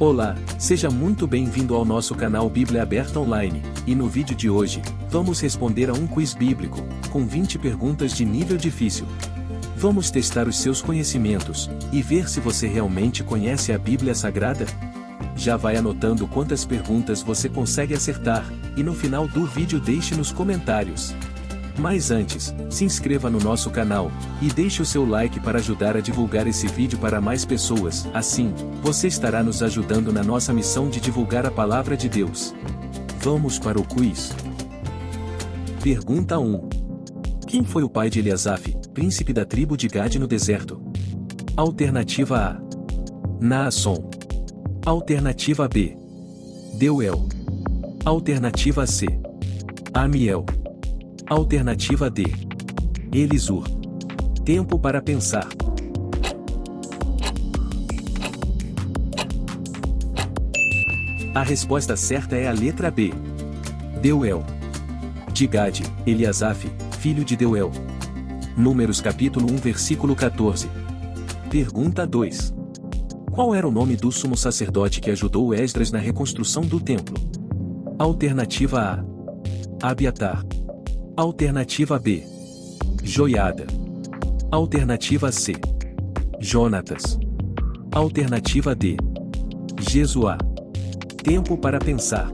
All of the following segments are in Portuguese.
Olá, seja muito bem-vindo ao nosso canal Bíblia Aberta Online, e no vídeo de hoje, vamos responder a um quiz bíblico, com 20 perguntas de nível difícil. Vamos testar os seus conhecimentos, e ver se você realmente conhece a Bíblia Sagrada? Já vai anotando quantas perguntas você consegue acertar, e no final do vídeo deixe nos comentários. Mas antes, se inscreva no nosso canal, e deixe o seu like para ajudar a divulgar esse vídeo para mais pessoas. Assim, você estará nos ajudando na nossa missão de divulgar a palavra de Deus. Vamos para o quiz. Pergunta 1. Quem foi o pai de Eliasaf, príncipe da tribo de Gade no deserto? Alternativa A. Naasson. Alternativa B. Deuel. Alternativa C. Amiel. Alternativa D. Elisur. Tempo para pensar. A resposta certa é a letra B. Deuel. De Gade, Eliasaf, filho de Deuel. Números capítulo 1 versículo 14. Pergunta 2. Qual era o nome do sumo sacerdote que ajudou Esdras na reconstrução do templo? Alternativa A. Abiatar. Alternativa B. Joiada. Alternativa C. Jonatas. Alternativa D. Jesuá. Tempo para pensar.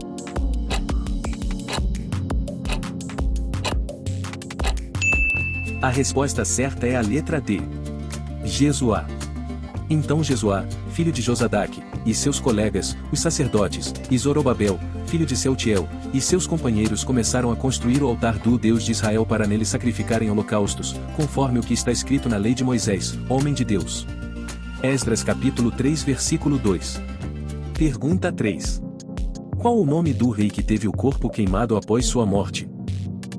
A resposta certa é a letra D. Jesuá. Então Jesuá, filho de Josadaque, e seus colegas, os sacerdotes, e Zorobabel, filho de Seutiel, e seus companheiros começaram a construir o altar do Deus de Israel para nele sacrificarem holocaustos, conforme o que está escrito na lei de Moisés, homem de Deus. Esdras capítulo 3 versículo 2. Pergunta 3. Qual o nome do rei que teve o corpo queimado após sua morte?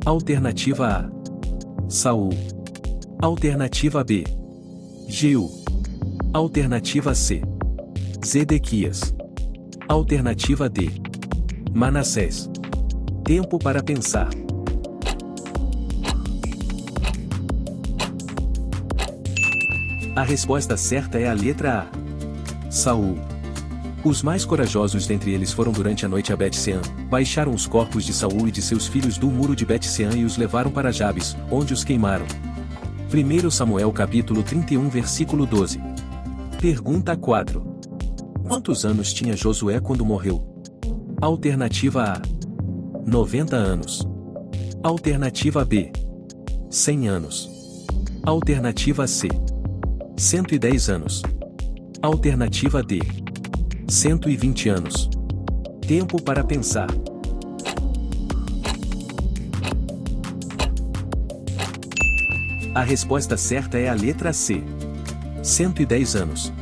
Alternativa A. Saul. Alternativa B. Jeú. Alternativa C. Zedequias. Alternativa D. Manassés. Tempo para pensar. A resposta certa é a letra A. Saul. Os mais corajosos dentre eles foram durante a noite a Bet-Sean, baixaram os corpos de Saul e de seus filhos do muro de Bet-Sean e os levaram para Jabes, onde os queimaram. 1 Samuel capítulo 31 versículo 12. Pergunta 4. Quantos anos tinha Josué quando morreu? Alternativa A. 90 anos. Alternativa B. 100 anos. Alternativa C. 110 anos. Alternativa D. 120 anos. Tempo para pensar. A resposta certa é a letra C. 110 anos.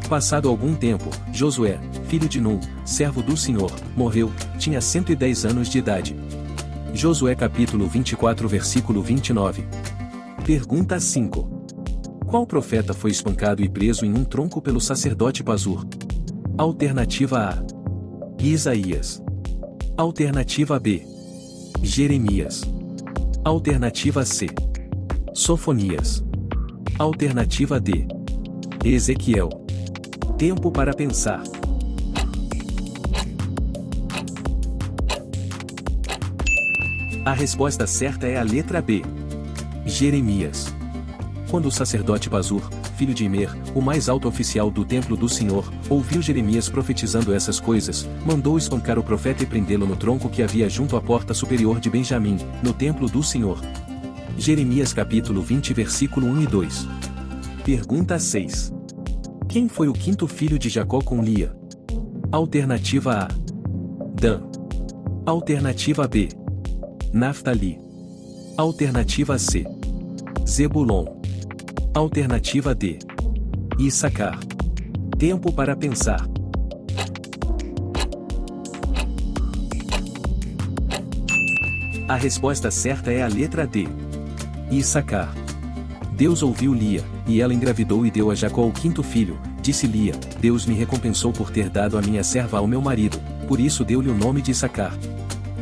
Passado algum tempo, Josué, filho de Nun, servo do Senhor, morreu, tinha 110 anos de idade. Josué capítulo 24 versículo 29. Pergunta 5. Qual profeta foi espancado e preso em um tronco pelo sacerdote Pazur? Alternativa A. Isaías. Alternativa B. Jeremias. Alternativa C. Sofonias. Alternativa D. Ezequiel. Tempo para pensar. A resposta certa é a letra B. Jeremias. Quando o sacerdote Pazur, filho de Imer, o mais alto oficial do templo do Senhor, ouviu Jeremias profetizando essas coisas, mandou espancar o profeta e prendê-lo no tronco que havia junto à porta superior de Benjamim, no templo do Senhor. Jeremias capítulo 20 versículo 1 e 2. Pergunta 6. Quem foi o quinto filho de Jacó com Lia? Alternativa A. Dan. Alternativa B. Naftali. Alternativa C. Zebulon. Alternativa D. Issacar. Tempo para pensar. A resposta certa é a letra D. Issacar. Deus ouviu Lia, e ela engravidou e deu a Jacó o quinto filho. Disse Lia: Deus me recompensou por ter dado a minha serva ao meu marido, por isso deu-lhe o nome de Issacar.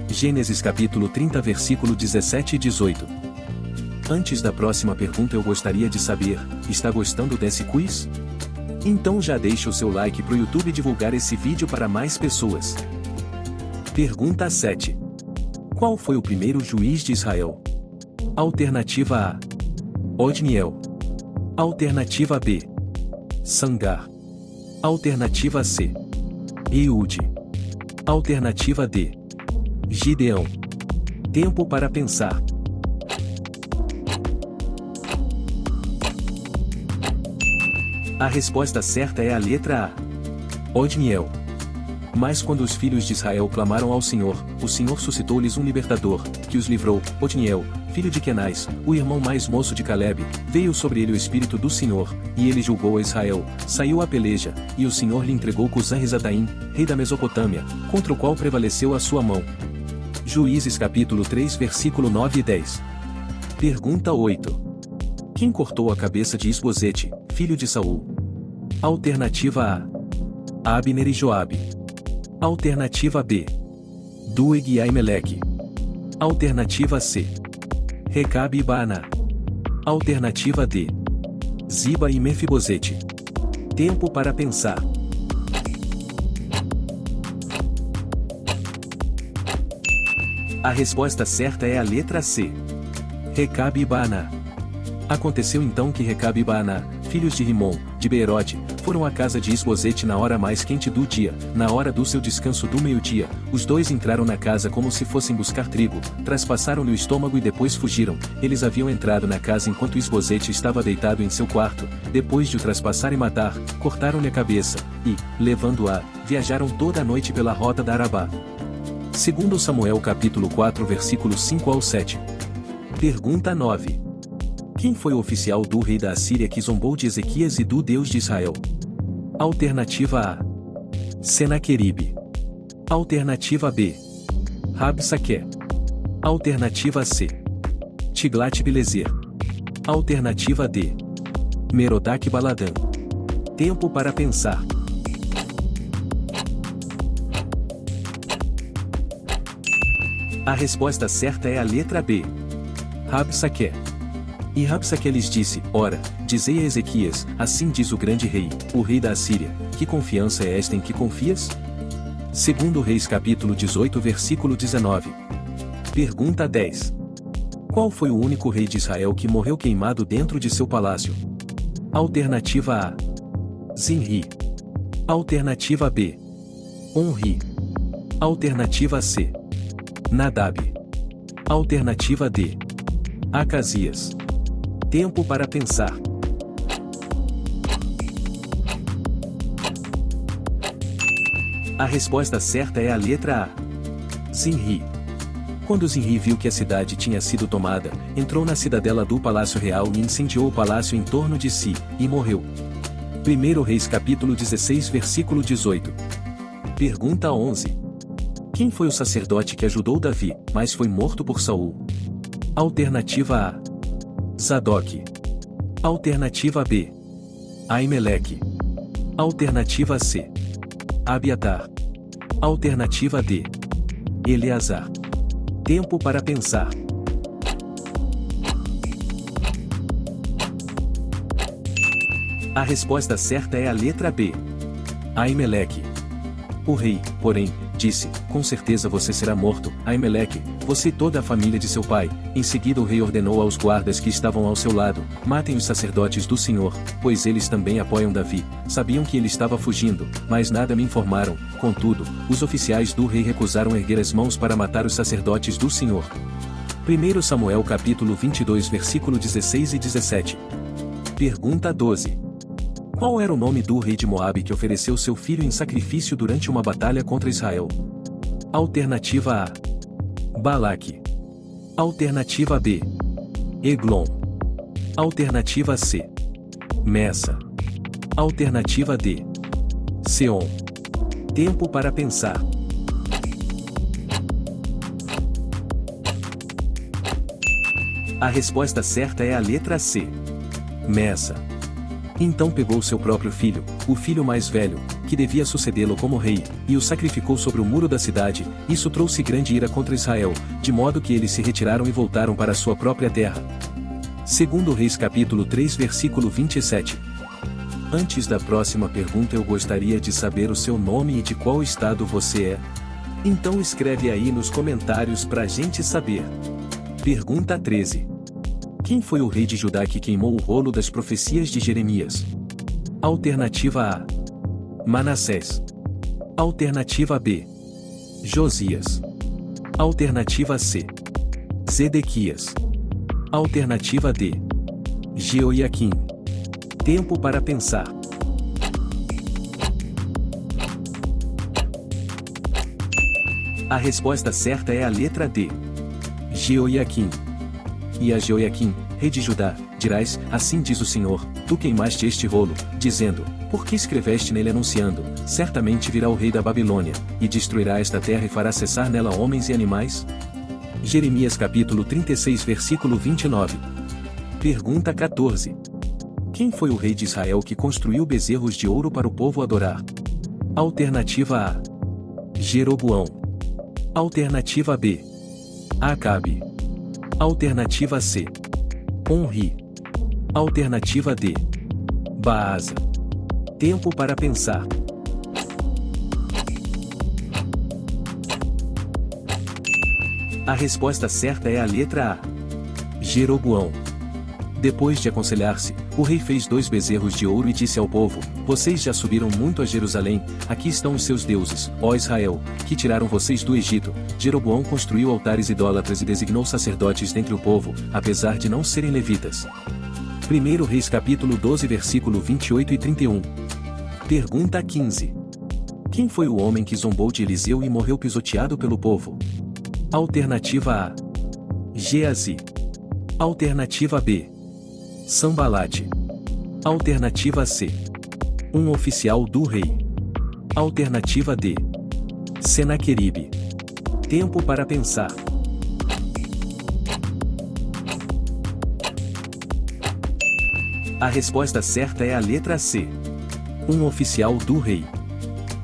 Gênesis capítulo 30 versículo 17 e 18. Antes da próxima pergunta eu gostaria de saber, está gostando desse quiz? Então já deixa o seu like pro YouTube divulgar esse vídeo para mais pessoas. Pergunta 7. Qual foi o primeiro juiz de Israel? Alternativa A: Otniel. Alternativa B: Sangar. Alternativa C: Eude. Alternativa D: Gideão. Tempo para pensar. A resposta certa é a letra A: Otniel. Mas quando os filhos de Israel clamaram ao Senhor, o Senhor suscitou-lhes um libertador, que os livrou. Otniel, filho de Quenaz, o irmão mais moço de Calebe, veio sobre ele o Espírito do Senhor, e ele julgou a Israel, saiu à peleja, e o Senhor lhe entregou Cusã-Risataim, rei da Mesopotâmia, contra o qual prevaleceu a sua mão. Juízes capítulo 3 versículo 9 e 10. Pergunta 8. Quem cortou a cabeça de Isbosete, filho de Saul? Alternativa A: Abner e Joabe. Alternativa B: Doeg e Aimeleque. Alternativa C: Recabe e Baaná. Alternativa D: Ziba e Mefibosete. Tempo para pensar. A resposta certa é a letra C: Recabe e Baaná. Aconteceu então que Recabe e Baaná, filhos de Rimom, de Beerote, foram à casa de Isbosete na hora mais quente do dia, na hora do seu descanso do meio-dia. Os dois entraram na casa como se fossem buscar trigo, traspassaram-lhe o estômago e depois fugiram. Eles haviam entrado na casa enquanto Isbosete estava deitado em seu quarto. Depois de o traspassar e matar, cortaram-lhe a cabeça, e, levando-a, viajaram toda a noite pela rota da Arabá. Segundo Samuel capítulo 4 versículos 5 ao 7. Pergunta 9. Quem foi o oficial do rei da Assíria que zombou de Ezequias e do Deus de Israel? Alternativa A: Senaqueribe. Alternativa B: Rabsaque. Alternativa C: Tiglat-Pileser. Alternativa D: Merodach-Baladã. Tempo para pensar. A resposta certa é a letra B: Rabsaque. E Rabsaque lhes disse: Ora, dizei a Ezequias, assim diz o grande rei, o rei da Assíria, que confiança é esta em que confias? Segundo Reis capítulo 18 versículo 19. Pergunta 10. Qual foi o único rei de Israel que morreu queimado dentro de seu palácio? Alternativa A: Zimri. Alternativa B: Onri. Alternativa C: Nadab. Alternativa D: Acasias. Tempo para pensar. A resposta certa é a letra A: Zimri. Quando Zimri viu que a cidade tinha sido tomada, entrou na cidadela do Palácio Real e incendiou o palácio em torno de si, e morreu. 1 Reis capítulo 16 versículo 18. Pergunta 11. Quem foi o sacerdote que ajudou Davi, mas foi morto por Saul? Alternativa A: Zadok. Alternativa B: Aimeleque. Alternativa C: Abiatar. Alternativa D: Eleazar. Tempo para pensar. A resposta certa é a letra B: Aimeleque. O rei, porém, disse: Com certeza você será morto, Aimeleque, você e toda a família de seu pai. Em seguida o rei ordenou aos guardas que estavam ao seu lado: Matem os sacerdotes do Senhor, pois eles também apoiam Davi. Sabiam que ele estava fugindo, mas nada me informaram. Contudo, os oficiais do rei recusaram erguer as mãos para matar os sacerdotes do Senhor. 1 Samuel capítulo 22 versículo 16 e 17. Pergunta 12. Qual era o nome do rei de Moabe que ofereceu seu filho em sacrifício durante uma batalha contra Israel? Alternativa A: Balaque. Alternativa B: Eglon. Alternativa C: Messa. Alternativa D: Seom. Tempo para pensar. A resposta certa é a letra C: Messa. Então pegou seu próprio filho, o filho mais velho, que devia sucedê-lo como rei, e o sacrificou sobre o muro da cidade. Isso trouxe grande ira contra Israel, de modo que eles se retiraram e voltaram para sua própria terra. Segundo Reis capítulo 3 versículo 27. Antes da próxima pergunta eu gostaria de saber o seu nome e de qual estado você é. Então escreve aí nos comentários pra gente saber. Pergunta 13. Quem foi o rei de Judá que queimou o rolo das profecias de Jeremias? Alternativa A. Manassés. Alternativa B. Josias. Alternativa C. Zedequias. Alternativa D. Jeoiaquim. Tempo para pensar. A resposta certa é a letra D. Jeoiaquim. E a Jeoiaquim, rei de Judá, dirás: assim diz o Senhor, tu queimaste este rolo, dizendo: por que escreveste nele anunciando, certamente virá o rei da Babilônia, e destruirá esta terra e fará cessar nela homens e animais? Jeremias capítulo 36 versículo 29. Pergunta 14. Quem foi o rei de Israel que construiu bezerros de ouro para o povo adorar? Alternativa A. Jeroboão. Alternativa B. Acabe. Alternativa C. Onri. Alternativa D. Baasa. Tempo para pensar. A resposta certa é a letra A. Jeroboão. Depois de aconselhar-se, o rei fez 2 bezerros de ouro e disse ao povo: vocês já subiram muito a Jerusalém, aqui estão os seus deuses, ó Israel, que tiraram vocês do Egito. Jeroboão construiu altares idólatras e designou sacerdotes dentre o povo, apesar de não serem levitas. 1 Reis capítulo 12 versículo 28 e 31. Pergunta 15. Quem foi o homem que zombou de Eliseu e morreu pisoteado pelo povo? Alternativa A. Geazi. Alternativa B. Sambalate. Alternativa C. Um oficial do rei. Alternativa D. Senaqueribe. Tempo para pensar. A resposta certa é a letra C. Um oficial do rei.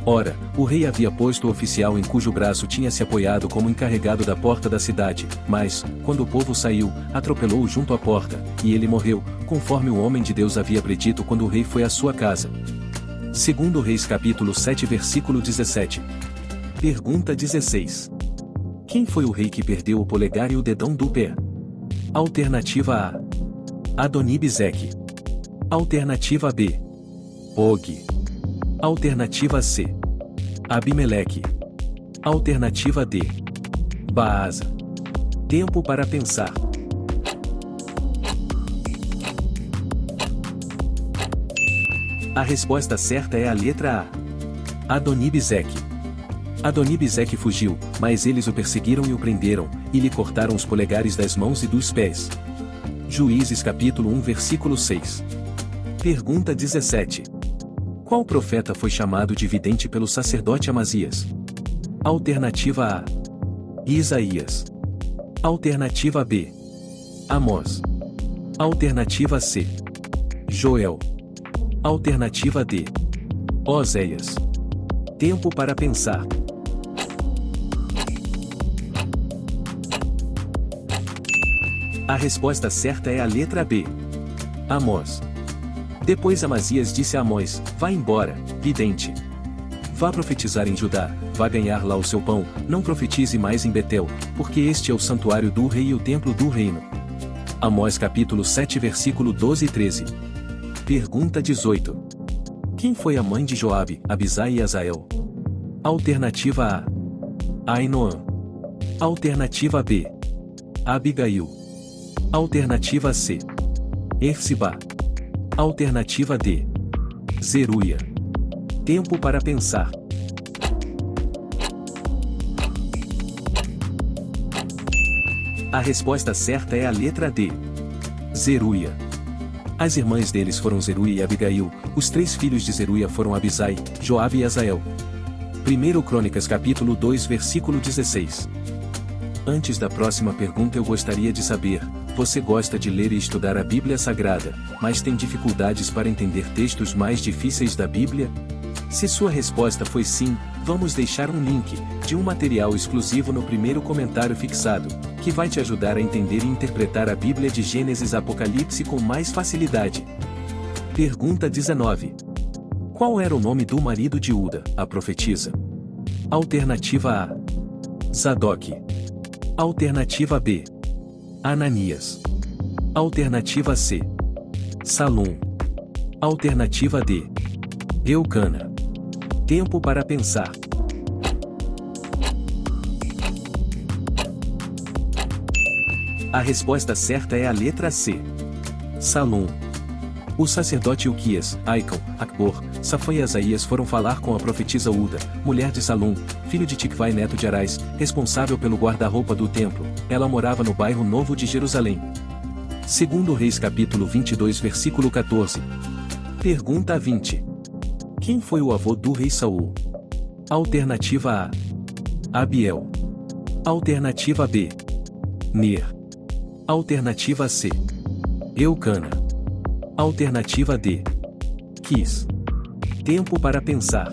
Ora, o rei havia posto o oficial em cujo braço tinha se apoiado como encarregado da porta da cidade, mas, quando o povo saiu, atropelou-o junto à porta, e ele morreu, conforme o homem de Deus havia predito quando o rei foi à sua casa. 2 Reis capítulo 7 versículo 17. Pergunta 16. Quem foi o rei que perdeu o polegar e o dedão do pé? Alternativa A. Adoni-Bezeque. Alternativa B. Og. Alternativa C. Abimeleque. Alternativa D. Baasa. Tempo para pensar. A resposta certa é a letra A. Adoni-Bezeque. Adoni-Bezeque fugiu, mas eles o perseguiram e o prenderam, e lhe cortaram os polegares das mãos e dos pés. Juízes capítulo 1 versículo 6. Pergunta 17. Qual profeta foi chamado de vidente pelo sacerdote Amazias? Alternativa A. Isaías. Alternativa B. Amós. Alternativa C. Joel. Alternativa D. Oséias. Tempo para pensar. A resposta certa é a letra B. Amós. Depois Amazias disse a Amós: vá embora, vidente. Vá profetizar em Judá, vá ganhar lá o seu pão, não profetize mais em Betel, porque este é o santuário do rei e o templo do reino. Amós capítulo 7 versículo 12 e 13. Pergunta 18. Quem foi a mãe de Joabe, Abisai e Azael? Alternativa A. Ainoã. Alternativa B. Abigail. Alternativa C. Efsibá. Alternativa D. Zeruia. Tempo para pensar. A resposta certa é a letra D. Zeruia. As irmãs deles foram Zeruia e Abigail, os 3 filhos de Zeruia foram Abisai, Joabe e Azael. 1 Crônicas capítulo 2 versículo 16. Antes da próxima pergunta eu gostaria de saber: você gosta de ler e estudar a Bíblia Sagrada, mas tem dificuldades para entender textos mais difíceis da Bíblia? Se sua resposta foi sim, vamos deixar um link de um material exclusivo no primeiro comentário fixado, que vai te ajudar a entender e interpretar a Bíblia de Gênesis a Apocalipse com mais facilidade. Pergunta 19. Qual era o nome do marido de Uda, a profetisa? Alternativa A. Zadok. Alternativa B. Ananias. Alternativa C. Salum. Alternativa D. Eucana. Tempo para pensar. A resposta certa é a letra C. Salum. O sacerdote Ilquias, Aicão, Acbor, Safã e Asaías foram falar com a profetisa Uda, mulher de Salum, filho de Tikvai neto de Arás, responsável pelo guarda-roupa do templo. Ela morava no bairro Novo de Jerusalém. Segundo Reis capítulo 22 versículo 14. Pergunta 20. Quem foi o avô do rei Saul? Alternativa A. Abiel. Alternativa B. Ner. Alternativa C. Eucana. Alternativa D. Quis. Tempo para pensar.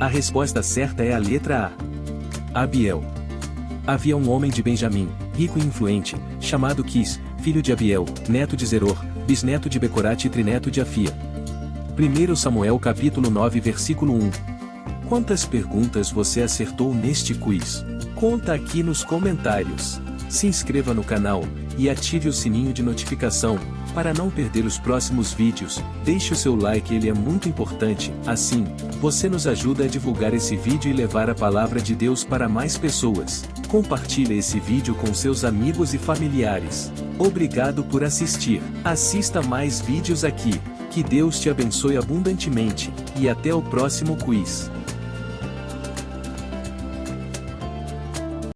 A resposta certa é a letra A. Abiel. Havia um homem de Benjamim, rico e influente, chamado Quis, filho de Abiel, neto de Zeror, bisneto de Becorate e trineto de Afia. 1 Samuel capítulo 9 versículo 1. Quantas perguntas você acertou neste quiz? Conta aqui nos comentários. Se inscreva no canal e ative o sininho de notificação para não perder os próximos vídeos. Deixe o seu like, ele é muito importante. Assim, você nos ajuda a divulgar esse vídeo e levar a palavra de Deus para mais pessoas. Compartilhe esse vídeo com seus amigos e familiares. Obrigado por assistir. Assista mais vídeos aqui. Que Deus te abençoe abundantemente e até o próximo quiz.